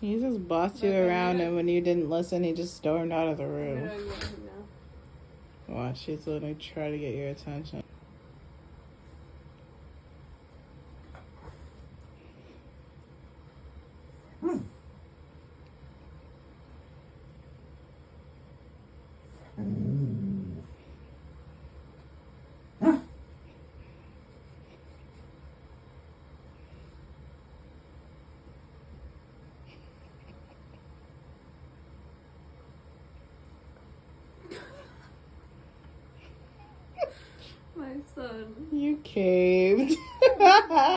He just bossed you around, and when you didn't listen, he just stormed out of the I'm room. gonna ignore him now. Watch, he's gonna try to get your attention. My son. You caved.